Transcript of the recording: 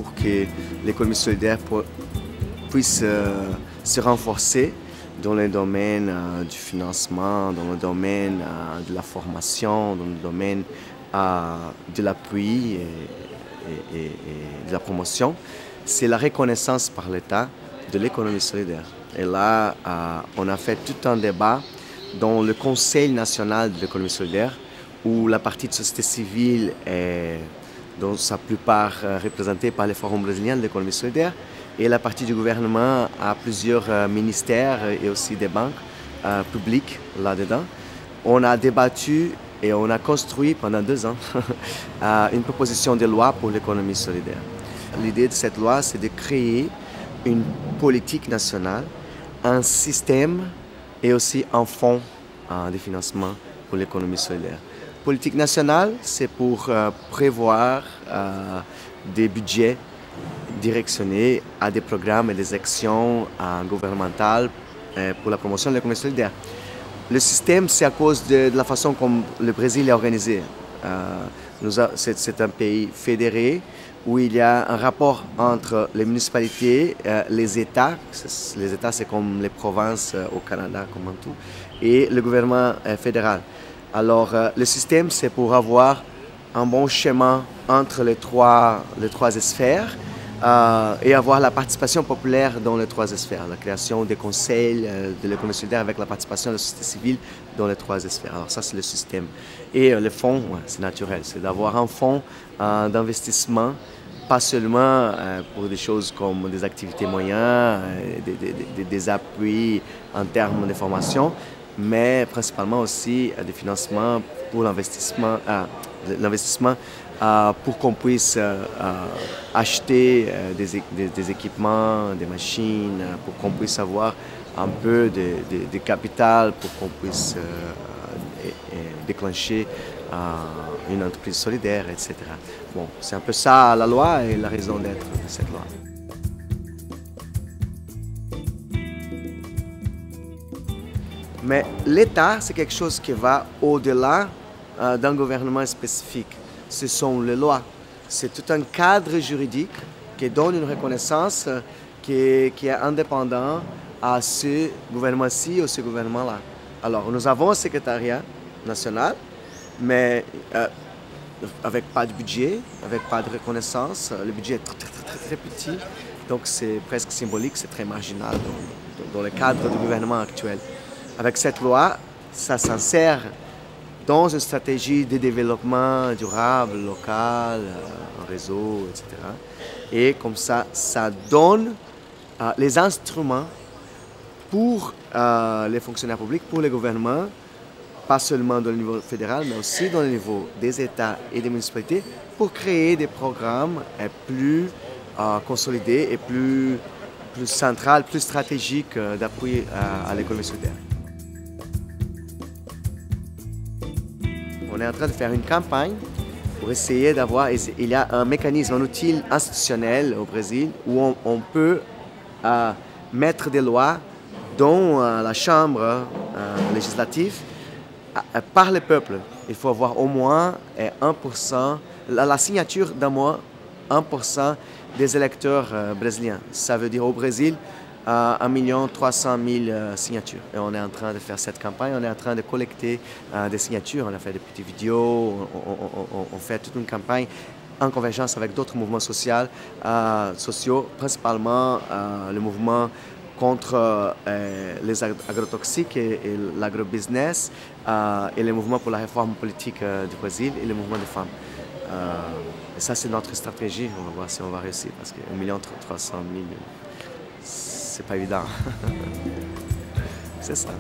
pour que l'économie solidaire puisse se renforcer dans le domaine du financement, dans le domaine de la formation, dans le domaine de l'appui et de la promotion. C'est la reconnaissance par l'État de l'économie solidaire. Et là, on a fait tout un débat dans le Conseil national de l'économie solidaire, où la partie de société civile est dans sa plupart représentée par les forums brésiliens de l'économie solidaire, et la partie du gouvernement a plusieurs ministères et aussi des banques publiques là-dedans. On a débattu et on a construit pendant 2 ans une proposition de loi pour l'économie solidaire. L'idée de cette loi, c'est de créer une politique nationale, un système et aussi un fonds de financement pour l'économie solidaire. Politique nationale, c'est pour prévoir des budgets directionnés à des programmes et des actions gouvernementales pour la promotion de l'économie solidaire. Le système, c'est à cause de la façon comme le Brésil est organisé. C'est un pays fédéré où il y a un rapport entre les municipalités, les États, c'est comme les provinces au Canada, comme en tout, et le gouvernement fédéral. Alors, le système, c'est pour avoir un bon chemin entre les trois sphères et avoir la participation populaire dans les 3 sphères, la création des conseils de l'économie solidaire avec la participation de la société civile dans les 3 sphères. Alors ça, c'est le système. Et le fonds, c'est naturel, c'est d'avoir un fonds d'investissement, pas seulement pour des choses comme des activités moyennes, des appuis en termes de formation, mais principalement aussi des financements pour l'investissement pour qu'on puisse acheter des équipements, des machines, pour qu'on puisse avoir un peu de capital, pour qu'on puisse déclencher une entreprise solidaire, etc. Bon, c'est un peu ça la loi et la raison d'être de cette loi. Mais l'État, c'est quelque chose qui va au-delà d'un gouvernement spécifique. Ce sont les lois. C'est tout un cadre juridique qui donne une reconnaissance qui est indépendant à ce gouvernement-ci ou ce gouvernement-là. Alors, nous avons un secrétariat national, mais avec pas de budget, avec pas de reconnaissance. Le budget est très petit, donc c'est presque symbolique, c'est très marginal dans le cadre du gouvernement actuel. Avec cette loi, ça s'insère dans une stratégie de développement durable, local, un réseau, etc. Et comme ça, ça donne les instruments pour les fonctionnaires publics, pour les gouvernements, pas seulement dans le niveau fédéral, mais aussi dans le niveau des États et des municipalités, pour créer des programmes plus consolidés et plus centrales, plus stratégiques d'appui à l'économie solidaire. On est en train de faire une campagne pour essayer d'avoir, il y a un mécanisme, un outil institutionnel au Brésil où on peut mettre des lois dans la chambre législative par le peuple. Il faut avoir au moins 1%, la signature d'au moins 1% des électeurs brésiliens. Ça veut dire au Brésil 1 300 000 signatures. Et on est en train de faire cette campagne, on est en train de collecter des signatures, on a fait des petites vidéos, on fait toute une campagne en convergence avec d'autres mouvements sociaux, principalement le mouvement contre les agrotoxiques et l'agrobusiness et le mouvement pour la réforme politique du Brésil et le mouvement des femmes. Et ça, c'est notre stratégie. On va voir si on va réussir parce que 1 300 000, c'est pas évident. C'est ça.